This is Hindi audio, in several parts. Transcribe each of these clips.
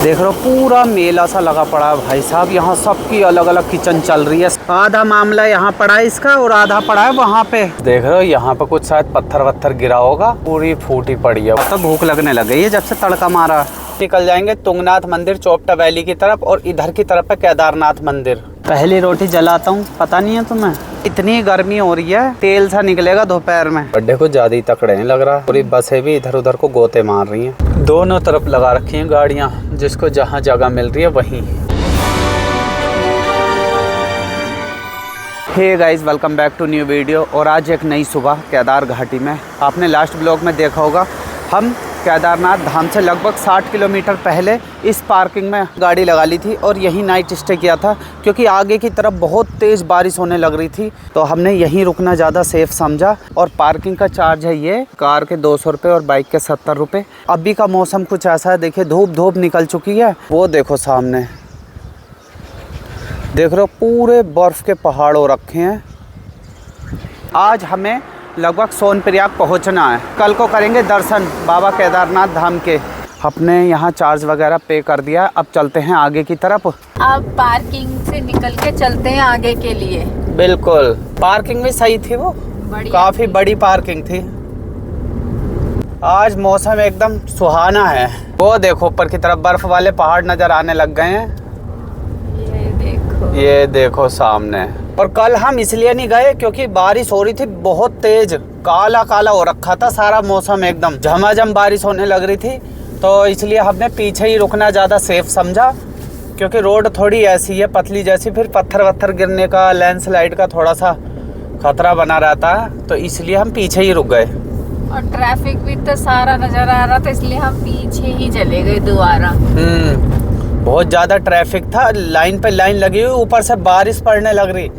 देख रहे हो पूरा मेला सा लगा पड़ा है भाई साहब। यहाँ सबकी अलग अलग किचन चल रही है। आधा मामला यहाँ पड़ा है इसका और आधा पड़ा है वहाँ पे। देख रहे हो यहाँ पे कुछ शायद पत्थर वत्थर गिरा होगा, पूरी फूटी पड़ी है। तो भूख लगने लग गई है जब से तड़का मारा। निकल जाएंगे तुंगनाथ मंदिर चोपटा वैली की तरफ और इधर की तरफ है केदारनाथ मंदिर। पहली रोटी जलाता हूँ, पता नहीं है तुम्हें इतनी गर्मी हो रही है तेल सा निकलेगा दोपहर में। बड्डे को ज्यादा ही तकड़े हैं लग रहा। पूरी बसें भी इधर उधर को गोते मार रही हैं। दोनों तरफ लगा रखी हैं गाड़ियाँ, जिसको जहाँ जगह मिल रही है वहीं। Hey guys, welcome back to new video. और आज एक नई सुबह केदार घाटी में। आपने लास्ट ब्लॉग में देखा होगा हम केदारनाथ धाम से लगभग 60 किलोमीटर पहले इस पार्किंग में गाड़ी लगा ली थी और यहीं नाइट स्टे किया था, क्योंकि आगे की तरफ बहुत तेज़ बारिश होने लग रही थी। तो हमने यहीं रुकना ज़्यादा सेफ समझा। और पार्किंग का चार्ज है ये कार के 200 रुपये और बाइक के 70 रुपये। अभी का मौसम कुछ ऐसा है, देखिए धूप निकल चुकी है। वो देखो सामने, देख रहे हो पूरे बर्फ़ के पहाड़ हो रखे हैं। आज हमें लगभग सोनप्रयाग पहुंचना है। कल को करेंगे दर्शन बाबा केदारनाथ धाम के। अपने यहाँ चार्ज वगैरह पे कर दिया। अब चलते हैं आगे की तरफ। अब पार्किंग से निकल के चलते हैं आगे के लिए। बिल्कुल, पार्किंग भी सही थी, वो काफी बड़ी पार्किंग थी। आज मौसम एकदम सुहाना है। वो देखो ऊपर की तरफ बर्फ वाले पहाड़ नजर आने लग गए हैं। ये देखो सामने। और कल हम इसलिए नहीं गए क्योंकि बारिश हो रही थी बहुत तेज, काला काला हो रखा था सारा मौसम, एकदम झमाझम बारिश होने लग रही थी। तो इसलिए हमने पीछे ही रुकना ज़्यादा सेफ समझा, क्योंकि रोड थोड़ी ऐसी है पतली जैसी, फिर पत्थर वत्थर गिरने का, लैंडस्लाइड का थोड़ा सा खतरा बना रहता है। तो इसलिए हम पीछे ही रुक गए। और ट्रैफिक भी तो सारा नज़र आ रहा था, इसलिए हम पीछे ही चले गए दोबारा। बहुत ज़्यादा ट्रैफिक था, लाइन पे लाइन लगी हुई, ऊपर से बारिश पड़ने लग रही।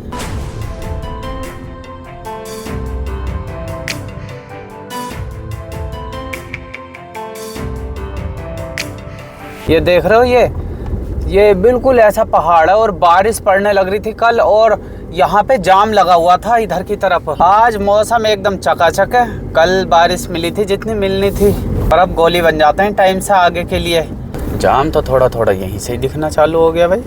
ये देख रहे हो, ये बिल्कुल ऐसा पहाड़ है और बारिश पड़ने लग रही थी कल, और यहाँ पे जाम लगा हुआ था इधर की तरफ। आज मौसम एकदम चकाचक है। कल बारिश मिली थी जितनी मिलनी थी, और अब गोली बन जाते हैं टाइम से आगे के लिए। जाम तो थोड़ा थोड़ा यहीं से ही दिखना चालू हो गया भाई।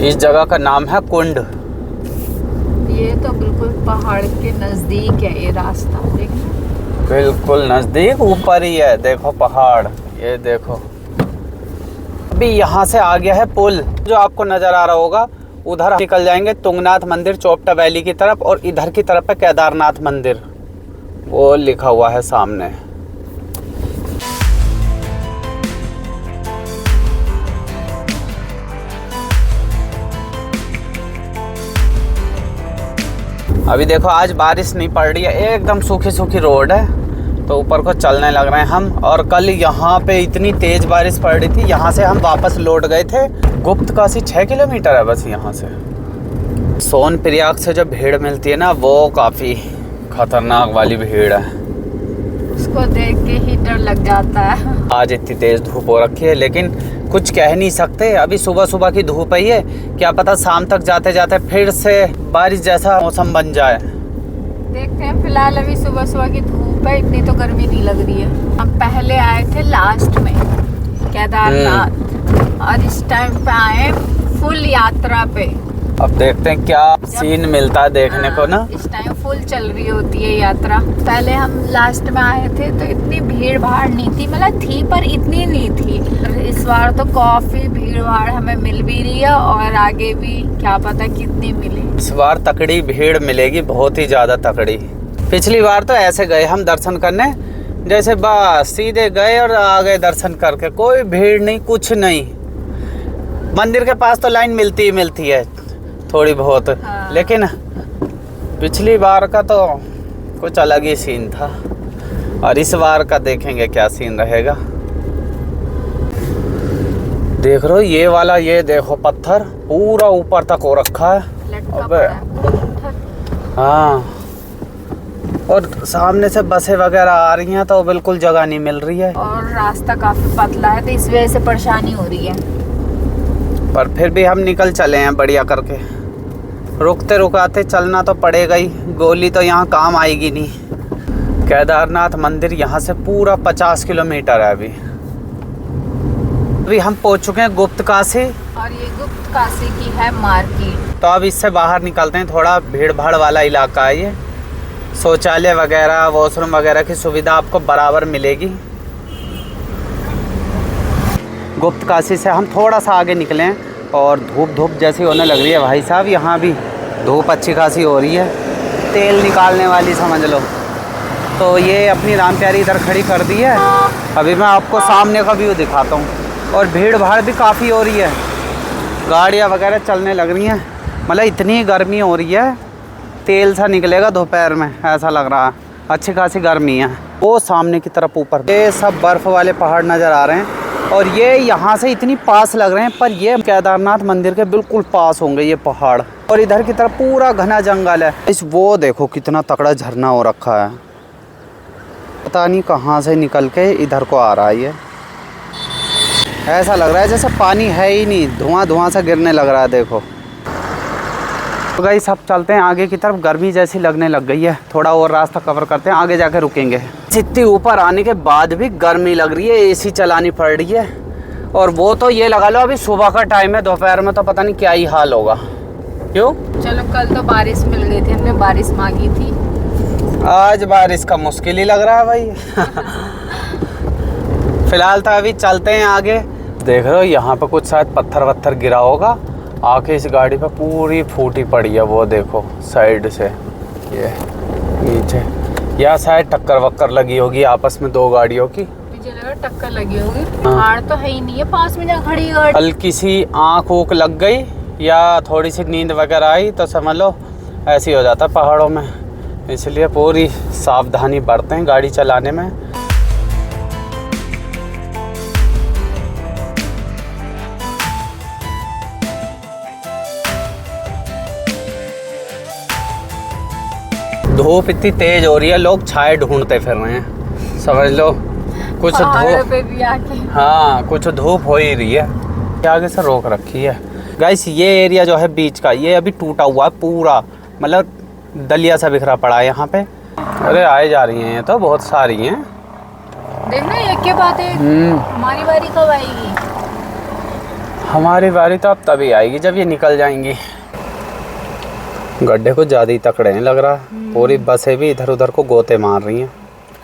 इस जगह का नाम है कुंड। ये तो बिल्कुल पहाड़ के नजदीक है ये रास्ता, देखना बिल्कुल नजदीक, ऊपर ही है। देखो पहाड़, ये देखो। अभी यहाँ से आ गया है पुल, जो आपको नजर आ रहा होगा। उधर निकल जाएंगे तुंगनाथ मंदिर चोपटा वैली की तरफ, और इधर की तरफ है केदारनाथ मंदिर, वो लिखा हुआ है सामने। अभी देखो आज बारिश नहीं पड़ रही है, एकदम सूखी सूखी रोड है, तो ऊपर को चलने लग रहे हैं हम। और कल यहाँ पे इतनी तेज बारिश पड़ रही थी, यहाँ से हम वापस लौट गए थे। गुप्तकाशी 6 किलोमीटर है बस यहाँ से। सोनप्रयाग से जो भीड़ मिलती है ना, वो काफ़ी खतरनाक वाली भीड़ है। उसको देख के ही डर लग जाता है। आज इतनी तेज धूप हो रखी है, लेकिन कुछ कह नहीं सकते। अभी सुबह सुबह की धूप है ये, क्या पता शाम तक जाते जाते फिर से बारिश जैसा मौसम बन जाए। देखते हैं। फिलहाल अभी सुबह सुबह की धूप है, इतनी तो गर्मी नहीं लग रही है। हम पहले आए थे लास्ट में केदारनाथ, और इस टाइम पे आए फुल यात्रा पे। अब देखते हैं क्या सीन मिलता है देखने को ना। इस टाइम फुल चल रही होती है यात्रा। पहले हम लास्ट में आए थे तो इतनी भीड़ भाड़ नहीं थी, मतलब थी पर इतनी नहीं थी। इस बार तो काफी भीड़ भाड़ हमें मिल भी रही है, और आगे भी क्या पता कितनी मिले। इस बार तकड़ी भीड़ मिलेगी, बहुत ही ज्यादा तकड़ी। पिछली बार तो ऐसे गए हम दर्शन करने, जैसे बस सीधे गए और आ गए दर्शन करके, कोई भीड़ नहीं, कुछ नहीं। मंदिर के पास तो लाइन मिलती ही मिलती है थोड़ी बहुत। हाँ। लेकिन पिछली बार का तो कुछ अलग ही सीन था, और इस बार का देखेंगे क्या सीन रहेगा। देख रहे हो ये वाला, ये देखो पत्थर पूरा ऊपर तक हो रखा है। अबे हाँ, और सामने से बसें वगैरह आ रही हैं तो बिल्कुल जगह नहीं मिल रही है, और रास्ता काफी पतला है, तो इस वजह से परेशानी हो रही है। पर फिर भी हम निकल चले हैं बढ़िया करके। रुकते रुकाते चलना तो पड़ेगा ही, गोली तो यहाँ काम आएगी नहीं। केदारनाथ मंदिर यहाँ से पूरा 50 किलोमीटर है। अभी हम पहुँच चुके हैं गुप्त काशी, और ये गुप्त काशी की है मार्केट। तो अब इससे बाहर निकलते हैं। थोड़ा भीड़ भाड़ वाला इलाका है ये। शौचालय वगैरह, वॉशरूम वगैरह की सुविधा आपको बराबर मिलेगी। गुप्त काशी से हम थोड़ा सा आगे निकले हैं और धूप जैसी होने लग रही है भाई साहब। यहाँ भी धूप अच्छी खासी हो रही है, तेल निकालने वाली समझ लो। तो ये अपनी राम प्यारी इधर खड़ी कर दी है। अभी मैं आपको सामने का व्यू दिखाता हूँ। और भीड़ भाड़ भी काफ़ी हो रही है, गाड़ियाँ वगैरह चलने लग रही हैं। मतलब इतनी गर्मी हो रही है, तेल सा निकलेगा दोपहर में ऐसा लग रहा है। अच्छी खासी गर्मी है। वो सामने की तरफ ऊपर ये सब बर्फ़ वाले पहाड़ नज़र आ रहे हैं, और ये यहाँ से इतनी पास लग रहे हैं, पर ये केदारनाथ मंदिर के बिल्कुल पास होंगे ये पहाड़। और इधर की तरफ पूरा घना जंगल है। इस वो देखो कितना तगड़ा झरना हो रखा है, पता नहीं कहाँ से निकल के इधर को आ रहा है। ये ऐसा लग रहा है जैसे पानी है ही नहीं, धुआं सा गिरने लग रहा है। देखो तो गाइस सब चलते हैं आगे की तरफ। गर्मी जैसी लगने लग गई है, थोड़ा और रास्ता कवर करते हैं, आगे जाके रुकेंगे। इतनी ऊपर आने के बाद भी गर्मी लग रही है, एसी चलानी पड़ रही है। और वो तो ये लगा लो अभी सुबह का टाइम है, दोपहर में तो पता नहीं क्या ही हाल होगा। क्यों? चलो कल तो बारिश मिल गई थी, हमने बारिश मांगी थी। आज बारिश का मुश्किल ही लग रहा है भाई। फिलहाल तो अभी चलते हैं आगे। देख रहे हो यहाँ पे कुछ शायद पत्थर वत्थर गिरा होगा, आके इस गाड़ी पे पूरी फूटी पड़ी है। वो देखो साइड से ये नीचे, या शायद टक्कर वक्कर लगी होगी आपस में दो गाड़ियों की। मुझे लगा टक्कर लगी होगी। पहाड़ तो है ही नहीं है पास में जहाँ खड़ी गाड़ी। हल्की सी आँख ऊँख लग गई या थोड़ी सी नींद वगैरह आई तो समझ लो ऐसे ही हो जाता पहाड़ों में। इसलिए पूरी सावधानी बरतें गाड़ी चलाने में। धूप इतनी तेज हो रही है, लोग छाए ढूंढते फिर रहे हैं, समझ लो। कुछ धूप पे भी आके, हाँ कुछ धूप हो ही रही है। आगे से रोक रखी है। गाइस ये एरिया जो है बीच का, ये अभी टूटा हुआ है पूरा, मतलब दलिया सा बिखरा पड़ा है यहाँ पे। अरे आए जा रही हैं ये तो बहुत सारी हैं। देखना एक के बाद एक। हमारी बारी कब आएगी? हमारी बारी तो अब तभी आएगी जब ये निकल जाएंगी। गड्ढे को ज़्यादा ही तकड़े हैं लग रहा। पूरी बसें भी इधर उधर को गोते मार रही हैं।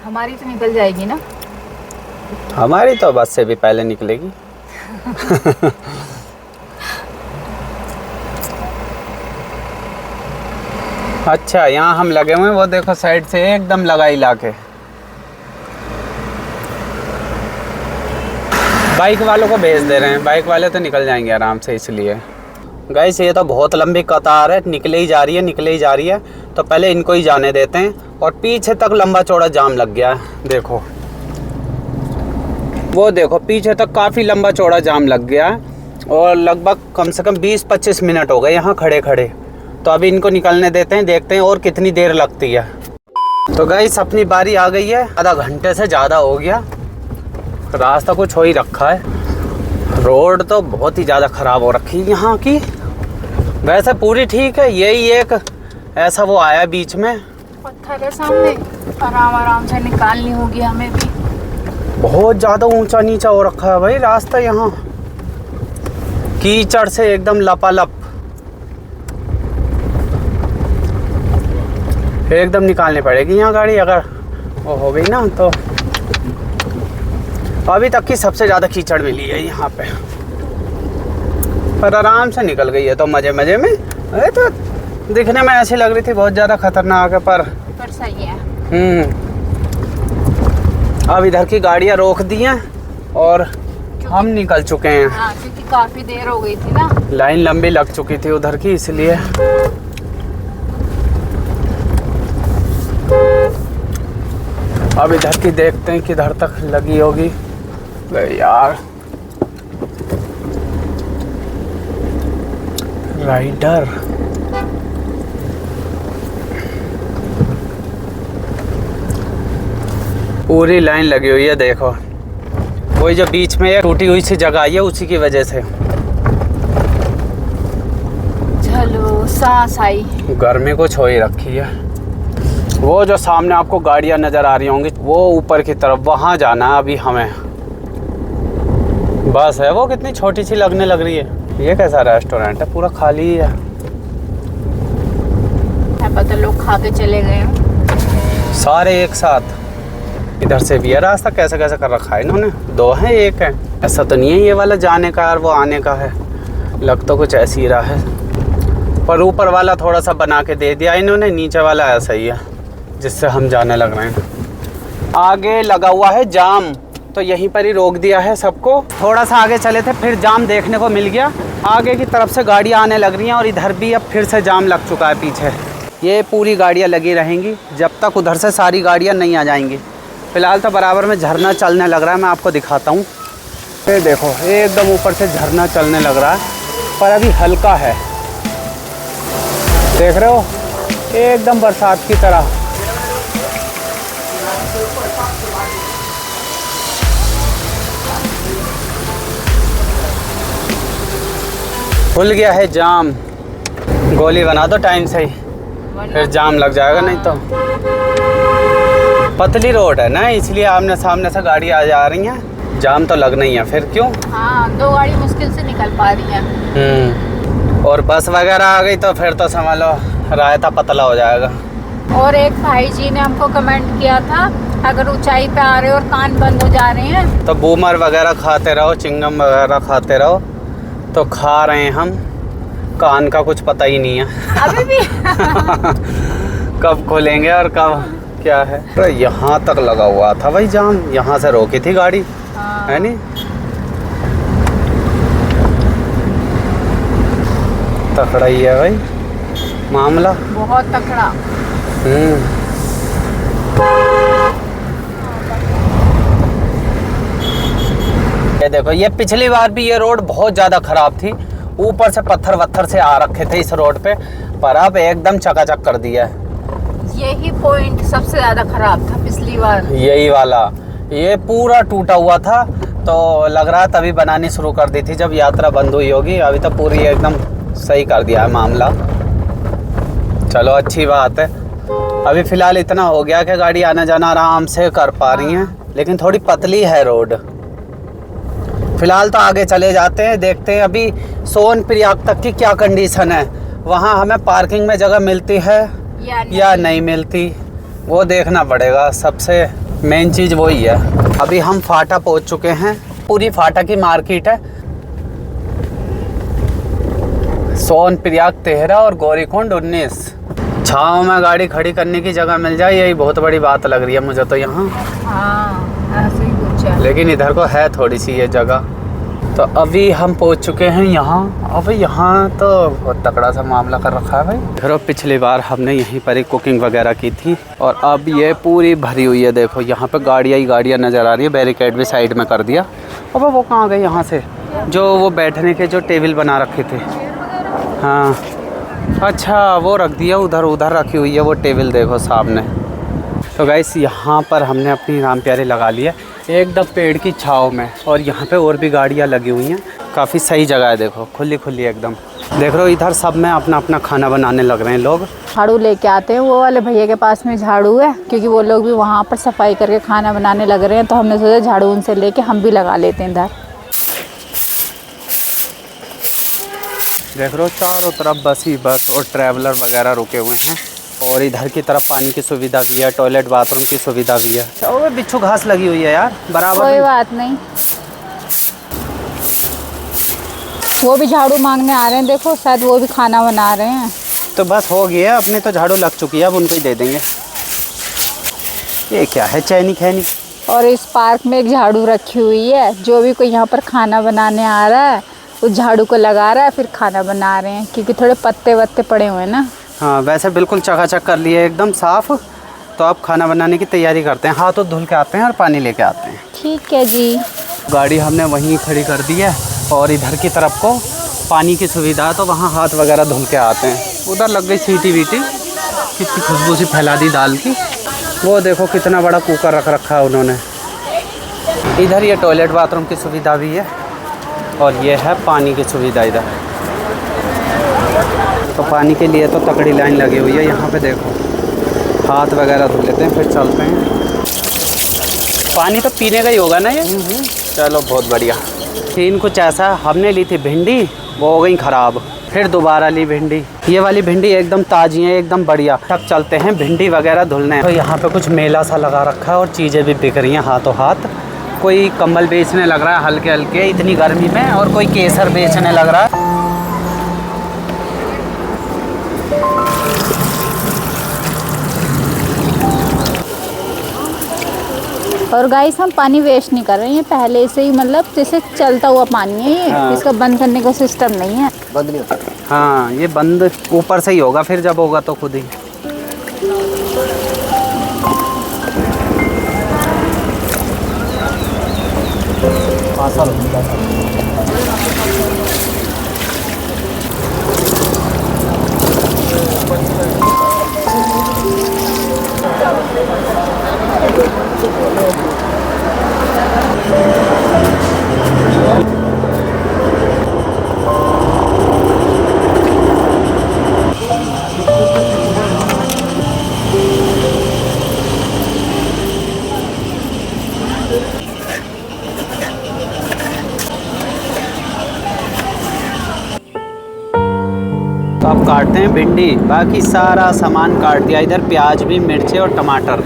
हमारी तो निकल जाएगी ना? हमारी तो बस से भी पहले निकलेगी। अच्छा यहाँ हम लगे हुए हैं, वो देखो साइड से एकदम लगा इलाके। बाइक वालों को भेज दे रहे हैं, बाइक वाले तो निकल जाएंगे आराम से। इसलिए गाइस ये तो बहुत लंबी कतार है, निकले ही जा रही है। तो पहले इनको ही जाने देते हैं। और पीछे तक लंबा चौड़ा जाम लग गया है, देखो वो देखो पीछे तक काफ़ी लंबा चौड़ा जाम लग गया है। और लगभग कम से कम 20-25 मिनट हो गए यहाँ खड़े खड़े। तो अभी इनको निकलने देते हैं, देखते हैं और कितनी देर लगती है। तो गाइस अपनी बारी आ गई है, आधा घंटे से ज़्यादा हो गया। रास्ता कुछ हो ही रखा है, रोड तो बहुत ही ज़्यादा ख़राब हो रखी है यहाँ की। वैसे पूरी ठीक है, यही एक ऐसा वो आया बीच में पत्थर है सामने, आराम से निकालनी होगी हमें भी। बहुत ज़्यादा ऊंचा नीचा हो रखा है भाई रास्ता यहाँ, कीचड़ से एकदम लपालप। एकदम निकालनी पड़ेगी यहाँ गाड़ी, अगर वो हो गई ना तो। अभी तक की सबसे ज़्यादा कीचड़ मिली है यहाँ पे, पर आराम से निकल गई है तो मज़े मज़े में। अरे तो दिखने में ऐसी लग रही थी बहुत ज़्यादा खतरनाक है, पर सही है। अब इधर की गाड़ियाँ रोक दी हैं और हम निकल चुके हैं। हाँ, क्योंकि काफ़ी देर हो गई थी ना, लाइन लंबी लग चुकी थी उधर की, इसलिए। अब इधर की देखते हैं किधर तक लगी होगी। यार राइडर, पूरी लाइन लगी हुई है देखो। वही जो बीच में एक टूटी हुई सी जगह आई है उसी की वजह से। चलो सांस आई। गर्मी कुछ हो ही रखी है। वो जो सामने आपको गाड़ियाँ नज़र आ रही होंगी वो ऊपर की तरफ, वहाँ जाना है अभी हमें। बस है वो कितनी छोटी सी लगने लग रही है। ये कैसा रेस्टोरेंट है, पूरा खाली ही है। पता लोग खा के चले गए सारे एक साथ। इधर से भी है रास्ता, कैसे कैसे कर रखा है इन्होंने। 2 हैं, 1 है। ऐसा तो नहीं है ये वाला जाने का और वो आने का है, लग तो कुछ ऐसी ही रहा है। पर ऊपर वाला थोड़ा सा बना के दे दिया इन्होंने, नीचे वाला ऐसा ही है जिससे हम जाने लग रहे हैं। आगे लगा हुआ है जाम, तो यहीं पर ही रोक दिया है सबको। थोड़ा सा आगे चले थे, फिर जाम देखने को मिल गया। आगे की तरफ से गाड़ियाँ आने लग रही हैं और इधर भी अब फिर से जाम लग चुका है पीछे। ये पूरी गाड़ियाँ लगी रहेंगी जब तक उधर से सारी गाड़ियाँ नहीं आ जाएंगी। फ़िलहाल तो बराबर में झरना चलने लग रहा है, मैं आपको दिखाता हूँ। ये देखो एकदम ऊपर से झरना चलने लग रहा है, पर अभी हल्का है। देख रहे हो, एकदम बरसात की तरह। खुल गया है जाम। गोली बना दो टाइम से ही, फिर जाम लग जाएगा। नहीं तो पतली रोड है ना, इसलिए आमने सामने से गाड़ी आ जा रही हैं, जाम तो लगना ही है। फिर क्यों? हाँ, 2 गाड़ी मुश्किल से निकल पा रही हैं। और बस वगैरह आ गई तो फिर तो समझ लो रायता पतला हो जाएगा। और एक भाई जी ने हमको कमेंट किया था, अगर ऊंचाई पे आ रहे हो और कान बंद हो जा रहे हैं तो बूमर वगैरह खाते रहो, चिंगम वगैरह खाते रहो। तो खा रहे हैं हम, कान का कुछ पता ही नहीं है अभी भी कब खोलेंगे और कब क्या है। तो यहाँ तक लगा हुआ था भाई जाम, यहाँ से रोकी थी गाड़ी। हाँ। है नहीं, तकड़ा ही है भाई मामला, बहुत तकड़ा। ये देखो, ये पिछली बार भी ये रोड बहुत ज़्यादा ख़राब थी, ऊपर से पत्थर वत्थर से आ रखे थे इस रोड पे, पर अब एकदम चकाचक कर दिया है। यही पॉइंट सबसे ज़्यादा ख़राब था पिछली बार, यही वाला। ये पूरा टूटा हुआ था, तो लग रहा तभी बनानी शुरू कर दी थी जब यात्रा बंद हुई होगी। अभी तो पूरी एकदम सही कर दिया है मामला। चलो अच्छी बात है। अभी फ़िलहाल इतना हो गया कि गाड़ी आना जाना आराम से कर पा रही हैं, लेकिन थोड़ी पतली है रोड। फ़िलहाल तो आगे चले जाते हैं, देखते हैं अभी सोनप्रयाग तक की क्या कंडीशन है। वहाँ हमें पार्किंग में जगह मिलती है या नहीं मिलती, वो देखना पड़ेगा। सबसे मेन चीज़ वही है। अभी हम फाटा पहुँच चुके हैं, पूरी फाटा की मार्केट है। सोनप्रयाग 13 और गौरीकुंड 19। छाँव में गाड़ी खड़ी करने की जगह मिल जाए, यही बहुत बड़ी बात लग रही है मुझे तो यहाँ। हाँ, ऐसे ही कुछ है। लेकिन इधर को है थोड़ी सी ये जगह। तो अभी हम पहुँच चुके हैं यहाँ। अब यहाँ तो बहुत तगड़ा सा मामला कर रखा है भाई। फिर पिछली बार हमने यहीं पर ही कुकिंग वगैरह की थी और अब ये पूरी भरी हुई है। देखो यहाँ पे गाड़ियाँ ही गाड़ियाँ नज़र आ रही है, बैरिकेड भी साइड में कर दिया। अब वो कहाँ गए यहाँ से, जो वो बैठने के जो टेबल बना रखे थे। हाँ अच्छा, वो रख दिया उधर, उधर रखी हुई है वो टेबल, देखो सामने। तो गाइस यहाँ पर हमने अपनी राम प्यारी लगा ली है एकदम पेड़ की छाँव में, और यहाँ पे और भी गाड़ियाँ लगी हुई हैं। काफ़ी सही जगह है, देखो खुली खुली एकदम। देख रहे हो इधर सब में अपना अपना खाना बनाने लग रहे हैं लोग। झाड़ू लेके आते हैं, वो वाले भैया के पास में झाड़ू है, क्योंकि वो लोग भी वहाँ पर सफाई करके खाना बनाने लग रहे हैं। तो हमने सोचा झाड़ू उनसे लेके हम भी लगा लेते हैं इधर। देख रहे हो चारों तरफ बस ही बस और ट्रैवलर वगैरह रुके हुए हैं, और इधर की तरफ पानी की सुविधा भी है, टॉयलेट बाथरूम की सुविधा भी है। और बिच्छू घास लगी हुई है यार बराबर। कोई बात नहीं, वो भी झाड़ू मांगने आ रहे हैं, देखो शायद वो भी खाना बना रहे हैं। तो बस हो गया, अपने तो झाड़ू लग चुकी है, अब उनको ही दे देंगे। ये क्या है, चैनी खैनी। और इस पार्क में एक झाड़ू रखी हुई है, जो भी कोई यहाँ पर खाना बनाने आ रहा है उस झाड़ू को लगा रहा है, फिर खाना बना रहे हैं, क्योंकि थोड़े पत्ते वत्ते पड़े हुए हैं ना। हाँ वैसे बिल्कुल चकाचक कर लिए एकदम साफ़। तो अब खाना बनाने की तैयारी करते हैं, हाथ धुल के आते हैं और पानी लेके आते हैं। ठीक है जी। गाड़ी हमने वहीं खड़ी कर दी है, और इधर की तरफ को पानी की सुविधा है, तो वहाँ हाथ वगैरह धुल के आते हैं। उधर लग गई सीटी वीटी, कितनी खुशबू सी फैला दी दाल की। वो देखो कितना बड़ा कुकर रख रखा है उन्होंने। इधर ये टॉयलेट बाथरूम की सुविधा भी है, और ये है पानी की सुविधा इधर। तो पानी के लिए तो तकड़ी लाइन लगी हुई है यहाँ पे, देखो हाथ वगैरह धो लेते हैं फिर चलते हैं। पानी तो पीने का ही होगा ना ये? चलो बहुत बढ़िया। सीन कुछ ऐसा, हमने ली थी भिंडी, वो हो गई ख़राब, फिर दोबारा ली भिंडी। ये वाली भिंडी एकदम ताज़ी है, एकदम बढ़िया। तब चलते हैं भिंडी वगैरह धुलने। तो यहाँ पे कुछ मेला सा लगा रखा है और चीज़ें भी बिक रही हैं हाथों हाथ। कोई कंबल बेचने लग रहा है हल्के हल्के इतनी गर्मी में, और कोई केसर बेचने लग रहा है। और गाइस हम पानी वेस्ट नहीं कर रहे हैं, पहले से ही मतलब जैसे चलता हुआ पानी है ये। हाँ। इसका बंद करने का सिस्टम नहीं है। बंद नहीं होता। हाँ, ये बंद ऊपर से ही होगा, फिर जब होगा तो खुद ही। तो अब काटते हैं भिंडी, बाकी सारा सामान काट दिया, इधर प्याज भी, मिर्ची और टमाटर।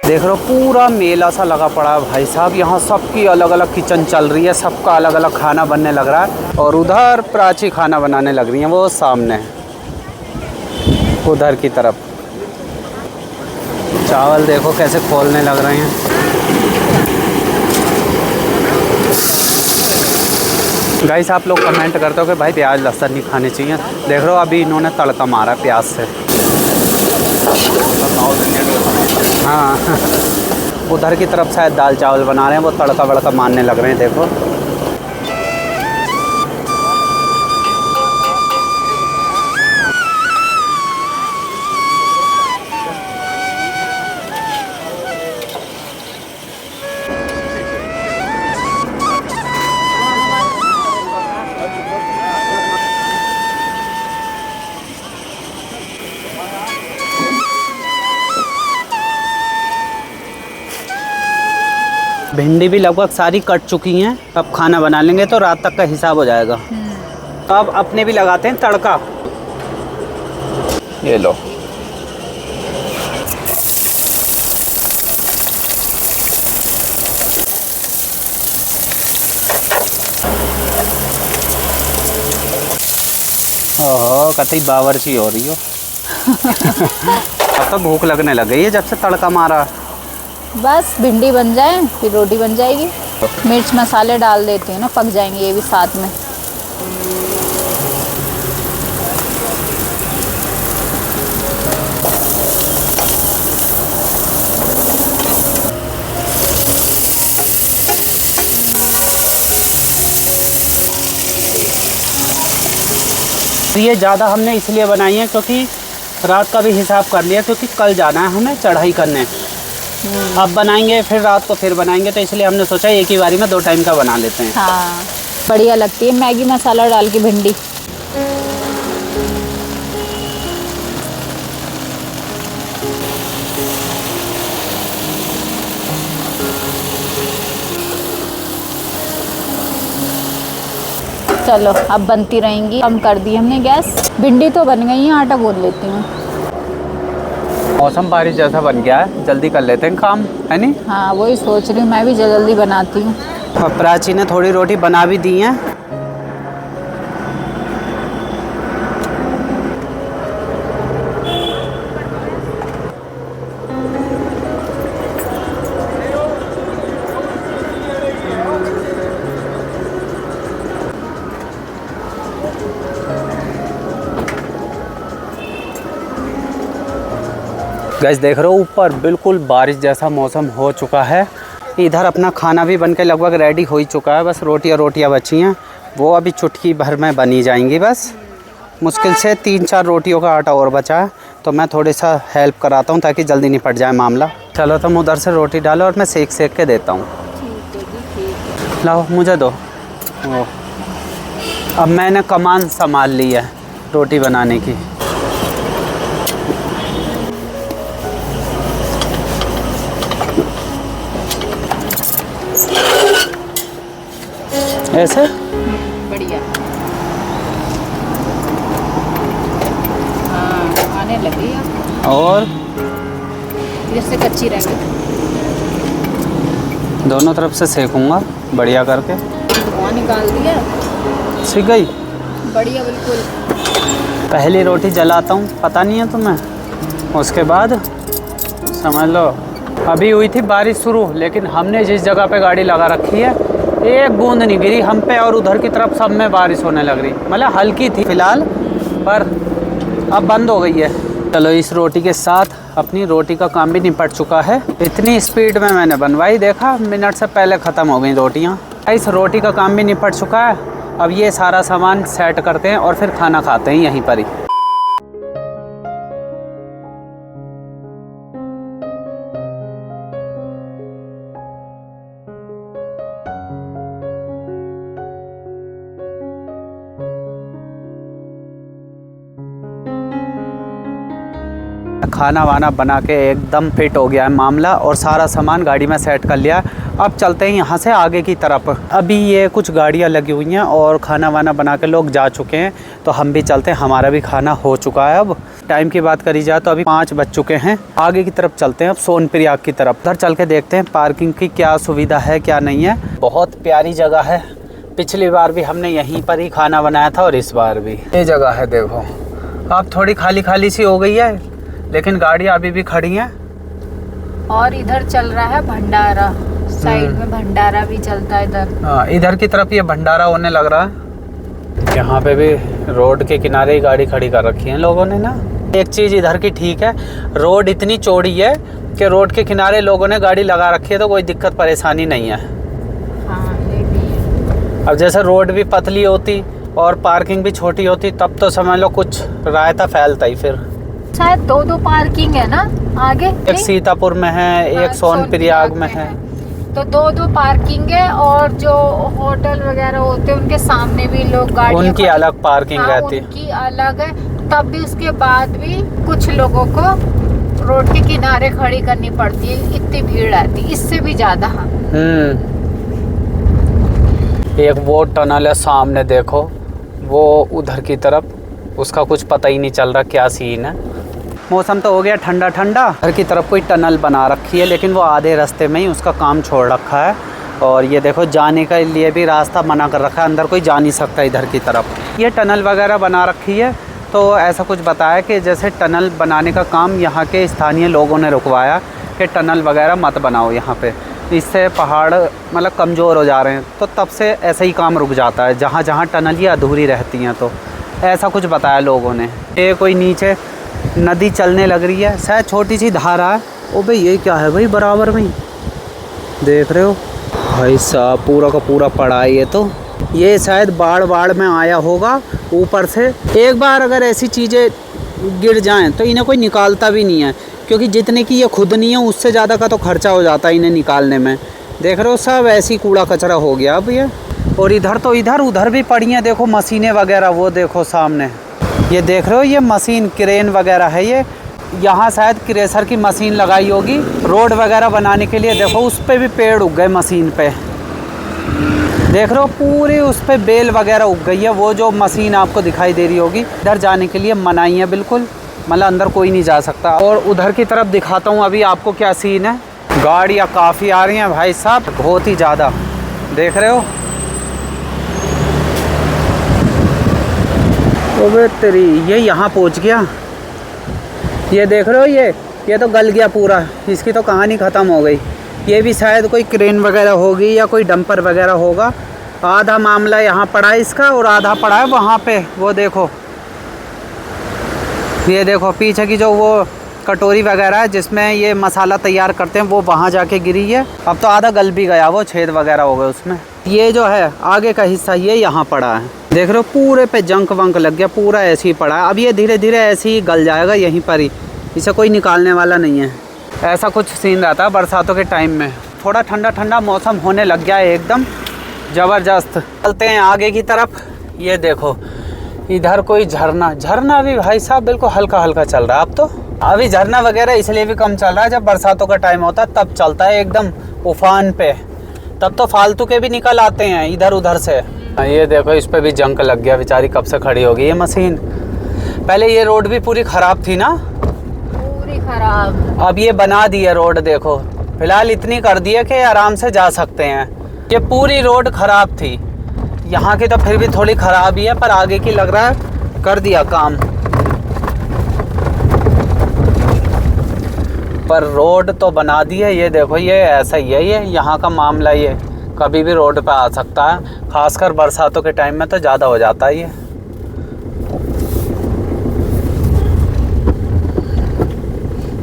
देख रहे हो पूरा मेला सा लगा पड़ा है भाई साहब। यहाँ सबकी अलग अलग किचन चल रही है, सबका अलग अलग खाना बनने लग रहा है। और उधर प्राची खाना बनाने लग रही हैं, वो सामने उधर की तरफ। चावल देखो कैसे खोलने लग रहे हैं। गाइस आप लोग कमेंट करते हो कि भाई प्याज लहसुन नहीं खाने चाहिए। देख रहे हो अभी इन्होंने तड़का मारा प्याज से। हाँ उधर की तरफ शायद दाल चावल बना रहे हैं, वो तड़का वड़का मारने लग रहे हैं। देखो भिंडी भी लगभग सारी कट चुकी हैं। अब खाना बना लेंगे तो रात तक का हिसाब हो जाएगा। तो अब अपने भी लगाते हैं तड़का। ये लो, ओहो कतई बावर्ची हो रही हो। अब तो भूख लगने लग गई है जब से तड़का मारा। बस भिंडी बन जाए फिर रोटी बन जाएगी। मिर्च मसाले डाल देती हूँ ना, पक जाएंगे ये भी साथ में। ये ज़्यादा हमने इसलिए बनाई है क्योंकि रात का भी हिसाब कर लिया, क्योंकि कल जाना है हमें चढ़ाई करने। अब बनाएंगे फिर रात को फिर बनाएंगे, तो इसलिए हमने सोचा एक ही बारी में 2 टाइम का बना लेते हैं। हाँ बढ़िया लगती है मैगी मसाला डाल के भिंडी। चलो अब बनती रहेंगी। कम कर दी हमने गैस। भिंडी तो बन गई है, आटा गूंद लेती हूँ। मौसम बारिश जैसा बन गया है, जल्दी कर लेते हैं काम, है नहीं? हाँ वही सोच रही हूँ, मैं भी जल्दी बनाती हूँ। अब प्राची ने थोड़ी रोटी बना भी दी है। गाइस देख रहे हो ऊपर बिल्कुल बारिश जैसा मौसम हो चुका है। इधर अपना खाना भी बनके लगभग रेडी हो ही चुका है, बस रोटियां बची हैं, वो अभी चुटकी भर में बनी जाएंगी। बस मुश्किल से 3-4 रोटियों का आटा और बचा है, तो मैं थोड़ी सा हेल्प कराता हूँ ताकि जल्दी निपट जाए मामला। चलो तुम उधर से रोटी डालो और मैं सेक के देता हूँ। लाओ मुझे दो। वो अब मैंने कमान संभाल ली है रोटी बनाने की। ऐसे बढ़िया। हाँ आने लगी है और जैसे कच्ची रह गई। दोनों तरफ से सेकूंगा बढ़िया करके। धुआं निकाल दिया, सीख गई बढ़िया बिल्कुल। पहली रोटी जलाता हूँ, पता नहीं है तुम्हें। उसके बाद समझ लो अभी हुई थी बारिश शुरू, लेकिन हमने जिस जगह पे गाड़ी लगा रखी है एक बूंद नहीं गिरी हम पे, और उधर की तरफ सब में बारिश होने लग रही। मतलब हल्की थी फिलहाल, पर अब बंद हो गई है। चलो इस रोटी के साथ अपनी रोटी का काम भी निपट चुका है। इतनी स्पीड में मैंने बनवाई, देखा मिनट से पहले ख़त्म हो गई रोटियाँ। इस रोटी का काम भी निपट चुका है। अब ये सारा सामान सेट करते हैं और फिर खाना खाते हैं यहीं पर ही। खाना वाना बना के एकदम फिट हो गया है मामला, और सारा सामान गाड़ी में सेट कर लिया। अब चलते हैं यहाँ से आगे की तरफ। अभी ये कुछ गाड़ियाँ लगी हुई हैं और खाना वाना बना के लोग जा चुके हैं, तो हम भी चलते हैं। हमारा भी खाना हो चुका है। अब टाइम की बात करी जाए तो अभी 5 बज चुके हैं। आगे की तरफ चलते हैं, अब सोनप्रयाग की तरफ। उधर चल के देखते हैं पार्किंग की क्या सुविधा है क्या नहीं है। बहुत प्यारी जगह है, पिछली बार भी हमने यहीं पर ही खाना बनाया था और इस बार भी। ये जगह है देखो, अब थोड़ी खाली खाली सी हो गई है, लेकिन गाड़ियाँ अभी भी खड़ी हैं। और इधर चल रहा है भंडारा, साइड में भंडारा भी चलता है इधर। हाँ इधर की तरफ ये भंडारा होने लग रहा है। यहाँ पे भी रोड के किनारे ही गाड़ी खड़ी कर रखी है लोगों ने ना। एक चीज़ इधर की ठीक है, रोड इतनी चौड़ी है कि रोड के किनारे लोगों ने गाड़ी लगा रखी है, तो कोई दिक्कत परेशानी नहीं है। हाँ ये भी है। अब जैसे रोड भी पतली होती और पार्किंग भी छोटी होती, तब तो समझ लो कुछ रायता फैलता ही। फिर शायद 2 पार्किंग है ना आगे, एक सीतापुर में है, एक सोनप्रयाग में है, तो 2 पार्किंग है। और जो होटल वगैरह होते हैं उनके सामने भी लोग गाड़ी, उनकी अलग पार्किंग रहती है, उनकी अलग है। तब भी उसके बाद भी कुछ लोगों को रोड के किनारे खड़ी करनी पड़ती है, इतनी भीड़ आती है, इससे भी ज्यादा। एक वो टनल है सामने देखो, वो उधर की तरफ, उसका कुछ पता ही नहीं चल रहा क्या सीन है। मौसम तो हो गया ठंडा ठंडा। घर की तरफ कोई टनल बना रखी है, लेकिन वो आधे रास्ते में ही उसका काम छोड़ रखा है। और ये देखो जाने के लिए भी रास्ता मना कर रखा है, अंदर कोई जा नहीं सकता इधर की तरफ। ये टनल वगैरह बना रखी है, तो ऐसा कुछ बताया कि जैसे टनल बनाने का काम यहाँ के स्थानीय लोगों ने रुकवाया कि टनल वगैरह मत बनाओ यहाँ पे, इससे पहाड़ मतलब कमज़ोर हो जा रहे हैं। तो तब से ऐसा ही काम रुक जाता है, जहाँ जहाँ टनल ही अधूरी रहती हैं। तो ऐसा कुछ बताया लोगों ने। ये कोई नीचे नदी चलने लग रही है, शायद छोटी सी धारा है। ओ भाई ये क्या है भाई, बराबर में देख रहे हो भाई साहब, पूरा का पूरा पड़ा है। ये तो ये शायद बाढ़ में आया होगा ऊपर से। एक बार अगर ऐसी चीज़ें गिर जाएं तो इन्हें कोई निकालता भी नहीं है, क्योंकि जितने की ये खुद नहीं है उससे ज़्यादा का तो खर्चा हो जाता है इन्हें निकालने में। देख रहे हो सब ऐसी कूड़ा कचरा हो गया अब ये। और इधर तो उधर भी पड़ी हैं देखो मशीनें वगैरह, वो देखो सामने ये देख रहे हो, ये मशीन क्रेन वगैरह है। ये यहाँ शायद क्रेशर की मशीन लगाई होगी रोड वगैरह बनाने के लिए। देखो उस पर भी पेड़ उग गए मशीन पे, देख रहे हो पूरी उस पर बेल वगैरह उग गई है। वो जो मशीन आपको दिखाई दे रही होगी, इधर जाने के लिए मनाही है बिल्कुल, मतलब अंदर कोई नहीं जा सकता। और उधर की तरफ दिखाता हूँ अभी आपको क्या सीन है। गाड़ियाँ काफ़ी आ रही हैं भाई साहब, बहुत ही ज़्यादा, देख रहे हो। ओबे तेरी, ये यहाँ पहुँच गया, ये देख रहे हो, ये तो गल गया पूरा, इसकी तो कहानी ख़त्म हो गई। ये भी शायद कोई क्रेन वगैरह होगी या कोई डंपर वगैरह होगा। आधा मामला यहाँ पड़ा है इसका और आधा पड़ा है वहाँ पे, वो देखो, ये देखो पीछे की जो वो कटोरी वगैरह है जिसमें ये मसाला तैयार करते हैं, वो वहाँ जाके गिरी है। अब तो आधा गल भी गया, वो छेद वगैरह हो गए उसमें। ये जो है आगे का हिस्सा ये यहाँ पड़ा है, देख रहे हो पूरे पे जंक वंक लग गया, पूरा ऐसे ही पड़ा है। अब ये धीरे धीरे ऐसे ही गल जाएगा यहीं पर ही, इसे कोई निकालने वाला नहीं है। ऐसा कुछ सीन रहता है बरसातों के टाइम में। थोड़ा ठंडा ठंडा मौसम होने लग गया है एकदम ज़बरदस्त। चलते हैं आगे की तरफ। ये देखो इधर कोई झरना भी भाई साहब बिल्कुल हल्का हल्का चल रहा है। अब तो अभी झरना वगैरह इसलिए भी कम चल रहा है, जब बरसातों का टाइम होता है तब चलता है एकदम उफान पे, तब तो फालतू के भी निकल आते हैं इधर उधर से। ये देखो इस पे भी जंक लग गया, बेचारी कब से खड़ी हो गई ये मशीन। पहले ये रोड भी पूरी ख़राब थी ना, पूरी खराब। अब ये बना दी है रोड, देखो फिलहाल इतनी कर दी है कि आराम से जा सकते हैं। ये पूरी रोड ख़राब थी, यहाँ की तो फिर भी थोड़ी ख़राब ही है, पर आगे की लग रहा है कर दिया काम। पर रोड तो बना दी है। ये देखो ये ऐसा ही है, ये यहाँ का मामला, ये कभी भी रोड पे आ सकता है, खासकर बरसातों के टाइम में तो ज़्यादा हो जाता है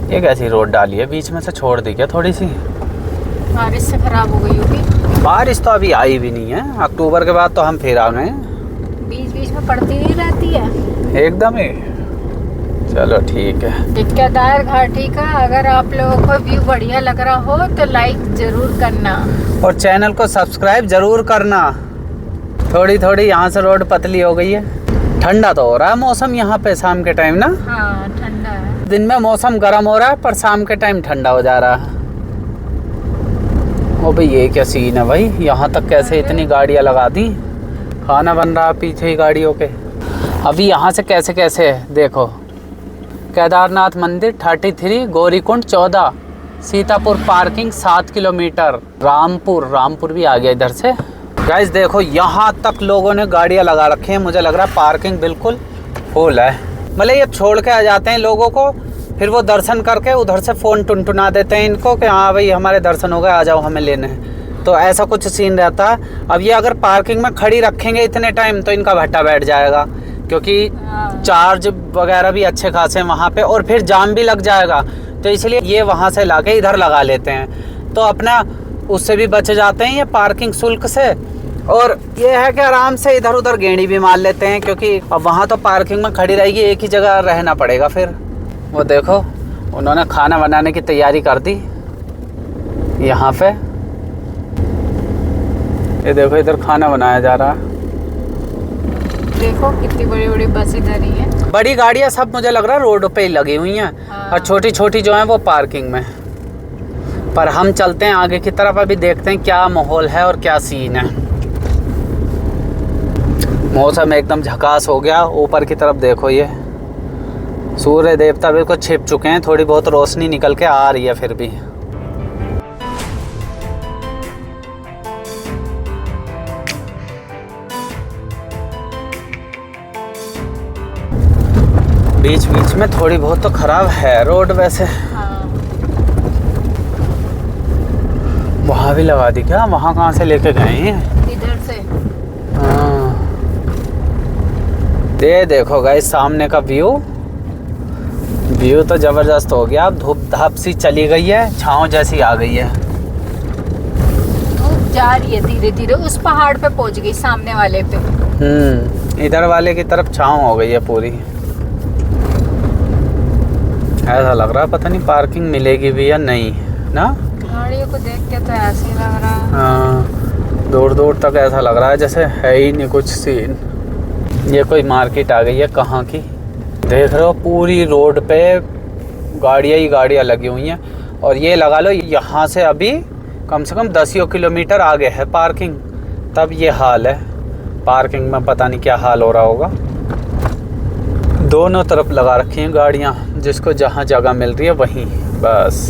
ये कैसी रोड डाली है, बीच में से छोड़ दी क्या थोड़ी सी? बारिश से खराब हो गई होगी। बारिश तो अभी आई भी नहीं है, अक्टूबर के बाद तो हम फिर आ गए। बीच बीच में पड़ती नहीं रहती है एकदम ही। चलो ठीक है। केदार घाटी का अगर आप लोगों को व्यू बढ़िया लग रहा हो तो लाइक जरूर करना और चैनल को सब्सक्राइब जरूर करना। थोड़ी थोड़ी यहाँ से रोड पतली हो गई है। ठंडा तो हो रहा है मौसम यहाँ पे शाम के टाइम ना। हाँ ठंडा है। दिन में मौसम गर्म हो रहा है पर शाम के टाइम ठंडा हो जा रहा है। ओ भाई ये क्या सीन है भाई, यहाँ तक कैसे इतनी गाड़ियाँ लगा दी, खाना बन रहा है पीछे ही गाड़ियों के। अभी यहाँ से कैसे कैसे है देखो, केदारनाथ मंदिर 33, गौरीकुंड 14, सीतापुर पार्किंग 7 किलोमीटर, रामपुर भी आ गया इधर से। गाइस देखो यहाँ तक लोगों ने गाड़ियाँ लगा रखी हैं, मुझे लग रहा है पार्किंग बिल्कुल फुल है। मतलब ये छोड़ के आ जाते हैं लोगों को, फिर वो दर्शन करके उधर से फ़ोन टुनटुना देते हैं इनको कि हाँ भाई हमारे दर्शन हो गए, आ जाओ हमें लेने हैं। तो ऐसा कुछ सीन रहता है। अब ये अगर पार्किंग में खड़ी रखेंगे इतने टाइम तो इनका भट्टा बैठ जाएगा, क्योंकि चार्ज वगैरह भी अच्छे खासे हैं वहाँ पे, और फिर जाम भी लग जाएगा। तो इसलिए ये वहाँ से लाके इधर लगा लेते हैं, तो अपना उससे भी बच जाते हैं ये पार्किंग शुल्क से। और ये है कि आराम से इधर उधर गेड़ी भी मार लेते हैं, क्योंकि अब वहाँ तो पार्किंग में खड़ी रहेगी, एक ही जगह रहना पड़ेगा फिर। वो देखो उन्होंने खाना बनाने की तैयारी कर दी यहाँ पे। ये देखो इधर खाना बनाया जा रहा है। देखो कितनी बड़ी बड़ी बस इधर ही है। बड़ी गाड़ियाँ सब मुझे लग रहा है रोड पे ही लगी हुई हैं। हाँ। और छोटी छोटी जो है वो पार्किंग में। पर हम चलते हैं आगे की तरफ, अभी देखते हैं क्या माहौल है और क्या सीन है। मौसम एकदम झकास हो गया। ऊपर की तरफ देखो ये सूर्य देवता बिल्कुल छिप चुके हैं, थोड़ी बहुत रोशनी निकल के आ रही है फिर भी। बीच बीच में थोड़ी बहुत तो खराब है रोड वैसे। हाँ। वहाँ भी लगा दी क्या? वहाँ कहाँ से लेके गए हैं? इधर से। हाँ ये देखो गाइस सामने का व्यू तो जबरदस्त हो गया। अब धूप धाप सी चली गई है, छाँव जैसी आ गई है। धूप जा रही है धीरे धीरे, उस पहाड़ पे पहुंच गई सामने वाले पे। इधर वाले की तरफ छाँव हो गई है पूरी। ऐसा लग रहा है पता नहीं पार्किंग मिलेगी भी या नहीं ना। गाड़ियों को देख के तो ऐसे ही लग रहा है। हाँ दूर दूर तक ऐसा लग रहा है जैसे है ही नहीं कुछ सीन। ये कोई मार्केट आ गई है कहाँ की, देख रहे हो पूरी रोड पे गाड़ियाँ ही गाड़ियाँ लगी हुई हैं। और ये लगा लो यहाँ से अभी कम से कम 10 किलोमीटर आगे है पार्किंग, तब ये हाल है। पार्किंग में पता नहीं क्या हाल हो रहा होगा। दोनों तरफ लगा रखी हैं गाड़ियाँ, जिसको जहाँ जगह मिल रही है वहीं बस।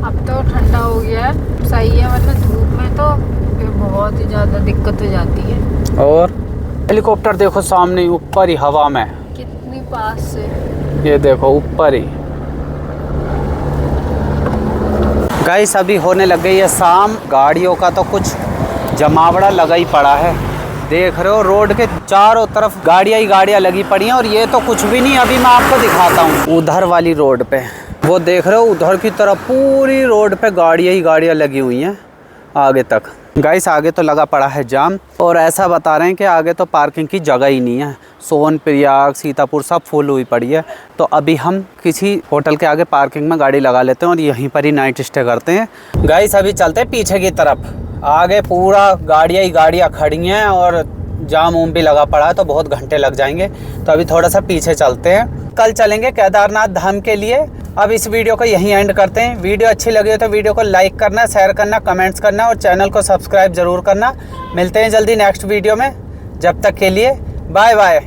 अब तो ठंडा हो गया है, सही है, वरना धूप में तो फिर बहुत ही ज़्यादा दिक्कत हो जाती है। और हेलीकॉप्टर देखो सामने ऊपर ही हवा में, कितनी पास से। ये देखो ऊपर ही। गाइस अभी होने लग गई है शाम, गाड़ियों का तो कुछ जमावड़ा लगा ही पड़ा है। देख रहे हो रोड के चारों तरफ गाड़ियाँ ही गाड़ियाँ लगी पड़ी हैं। और ये तो कुछ भी नहीं, अभी मैं आपको दिखाता हूँ उधर वाली रोड पे। वो देख रहे हो उधर की तरफ पूरी रोड पे गाड़ियाँ ही गाड़ियाँ लगी हुई हैं आगे तक। गाइस आगे तो लगा पड़ा है जाम और ऐसा बता रहे हैं कि आगे तो पार्किंग की जगह ही नहीं है। सोनप्रयाग, सीतापुर सब फुल हुई पड़ी है। तो अभी हम किसी होटल के आगे पार्किंग में गाड़ी लगा लेते हैं और यहीं पर ही नाइट स्टे करते हैं। गाइस अभी चलते हैं पीछे की तरफ। आगे पूरा गाड़ियाँ ही गाड़ियाँ खड़ी हैं और जाम उम भी लगा पड़ा है तो बहुत घंटे लग जाएंगे। तो अभी थोड़ा सा पीछे चलते हैं। कल चलेंगे केदारनाथ धाम के लिए। अब इस वीडियो को यहीं एंड करते हैं। वीडियो अच्छी लगी हो तो वीडियो को लाइक करना, शेयर करना, कमेंट्स करना और चैनल को सब्सक्राइब ज़रूर करना। मिलते हैं जल्दी नेक्स्ट वीडियो में। जब तक के लिए बाय बाय।